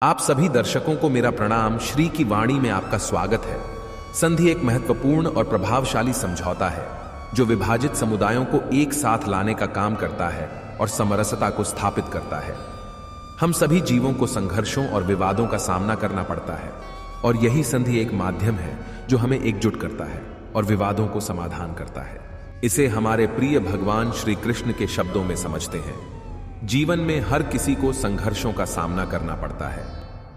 आप सभी दर्शकों को मेरा प्रणाम। श्री की वाणी में आपका स्वागत है। संधि एक महत्वपूर्ण और प्रभावशाली समझौता है जो विभाजित समुदायों को एक साथ लाने का काम करता है और समरसता को स्थापित करता है। हम सभी जीवों को संघर्षों और विवादों का सामना करना पड़ता है और यही संधि एक माध्यम है जो हमें एकजुट करता है और विवादों को समाधान करता है। इसे हमारे प्रिय भगवान श्री कृष्ण के शब्दों में समझते हैं। जीवन में हर किसी को संघर्षों का सामना करना पड़ता है।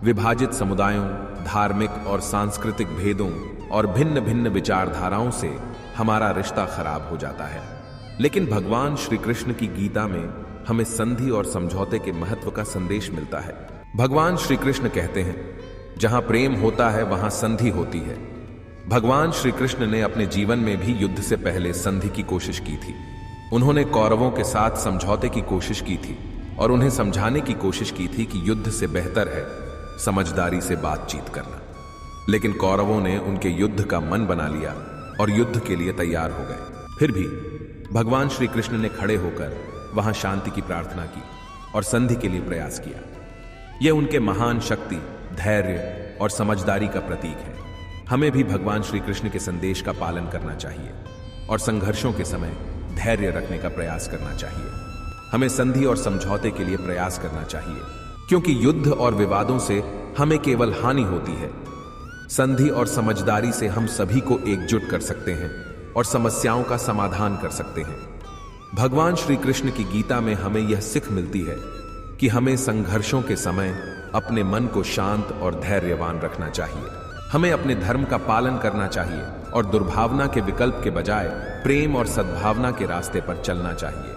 विभाजित समुदायों, धार्मिक और सांस्कृतिक भेदों और भिन्न भिन्न विचारधाराओं से हमारा रिश्ता खराब हो जाता है। लेकिन भगवान श्री कृष्ण की गीता में हमें संधि और समझौते के महत्व का संदेश मिलता है। भगवान श्री कृष्ण कहते हैं, जहां प्रेम होता है वहां संधि होती है। भगवान श्री कृष्ण ने अपने जीवन में भी युद्ध से पहले संधि की कोशिश की थी। उन्होंने कौरवों के साथ समझौते की कोशिश की थी और उन्हें समझाने की कोशिश की थी कि युद्ध से बेहतर है समझदारी से बातचीत करना। लेकिन कौरवों ने उनके युद्ध का मन बना लिया और युद्ध के लिए तैयार हो गए। फिर भी भगवान श्री कृष्ण ने खड़े होकर वहां शांति की प्रार्थना की और संधि के लिए प्रयास किया। यह उनके महान शक्ति, धैर्य और समझदारी का प्रतीक है। हमें भी भगवान श्री कृष्ण के संदेश का पालन करना चाहिए और संघर्षों के समय धैर्य रखने का प्रयास करना चाहिए। हमें संधि और समझौते के लिए प्रयास करना चाहिए क्योंकि युद्ध और विवादों से हमें केवल हानि होती है। संधि और समझदारी से हम सभी को एकजुट कर सकते हैं और समस्याओं का समाधान कर सकते हैं। भगवान श्री कृष्ण की गीता में हमें यह सिख मिलती है कि हमें संघर्षों के समय अपने मन को शांत और धैर्यवान रखना चाहिए। हमें अपने धर्म का पालन करना चाहिए और दुर्भावना के विकल्प के बजाय प्रेम और सद्भावना के रास्ते पर चलना चाहिए।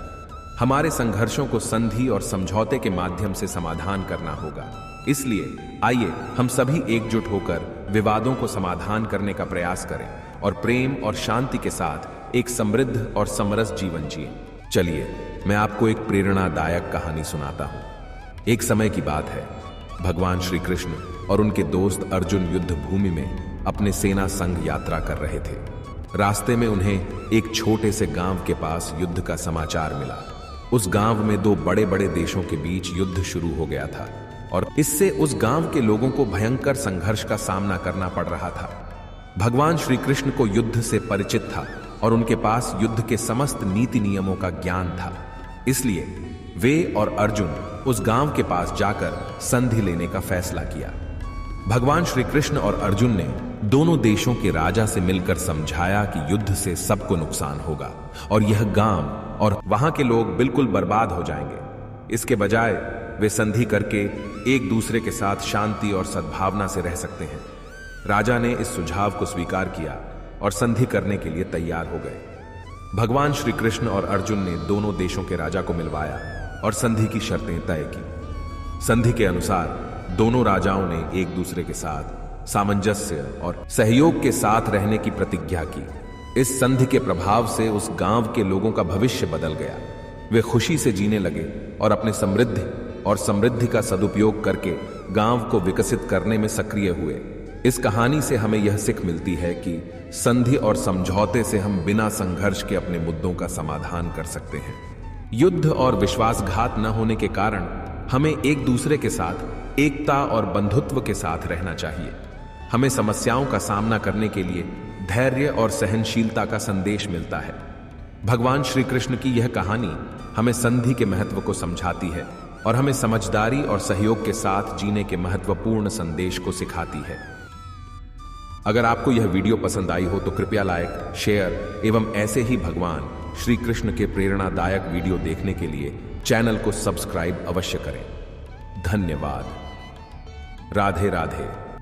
हमारे संघर्षों को संधि और समझौते के माध्यम से समाधान करना होगा। इसलिए आइए हम सभी एकजुट होकर विवादों को समाधान करने का प्रयास करें और प्रेम और शांति के साथ एक समृद्ध और समरस जीवन जिएं। चलिए मैं आपको एक प्रेरणादायक कहानी सुनाता हूं। एक समय की बात है, भगवान श्री कृष्ण और उनके दोस्त अर्जुन युद्ध भूमि में अपने सेना संग यात्रा कर रहे थे। रास्ते में उन्हें एक छोटे से गांव के पास युद्ध का समाचार मिला। उस गांव में दो बड़े बड़े देशों के बीच युद्ध शुरू हो गया था और इससे उस गांव के लोगों को भयंकर संघर्ष का सामना करना पड़ रहा था। भगवान श्री कृष्ण को युद्ध से परिचित था और उनके पास युद्ध के समस्त नीति नियमों का ज्ञान था। इसलिए वे और अर्जुन उस गांव के पास जाकर संधि लेने का फैसला किया। भगवान श्री कृष्ण और अर्जुन ने दोनों देशों के राजा से मिलकर समझाया कि युद्ध से सबको नुकसान होगा और यह गांव और वहां के लोग बिल्कुल बर्बाद हो जाएंगे। इसके बजाय वे संधि करके एक दूसरे के साथ शांति और सद्भावना से रह सकते हैं। राजा ने इस सुझाव को स्वीकार किया और संधि करने के लिए तैयार हो गए। भगवान श्री कृष्ण और अर्जुन ने दोनों देशों के राजा को मिलवाया और संधि की शर्तें तय की। संधि के अनुसार दोनों राजाओं ने एक दूसरे के साथ सामंजस्य और सहयोग के साथ रहने की प्रतिज्ञा की। इस संधि के प्रभाव से उस गांव के लोगों का भविष्य बदल गया। वे खुशी से जीने लगे और अपने समृद्धि का सदुपयोग करके गांव को विकसित करने में सक्रिय हुए। इस कहानी से हमें यह सीख मिलती है कि संधि और समझौते से हम बिना संघर्ष के अपने मुद्दों का समाधान कर सकते हैं। युद्ध और विश्वासघात न होने के कारण हमें एक दूसरे के साथ एकता और बंधुत्व के साथ रहना चाहिए। हमें समस्याओं का सामना करने के लिए धैर्य और सहनशीलता का संदेश मिलता है। भगवान श्री कृष्ण की यह कहानी हमें संधि के महत्व को समझाती है और हमें समझदारी और सहयोग के साथ जीने के महत्वपूर्ण संदेश को सिखाती है। अगर आपको यह वीडियो पसंद आई हो तो कृपया लाइक, शेयर एवं ऐसे ही भगवान श्री कृष्ण के प्रेरणादायक वीडियो देखने के लिए चैनल को सब्सक्राइब अवश्य करें। धन्यवाद। राधे राधे।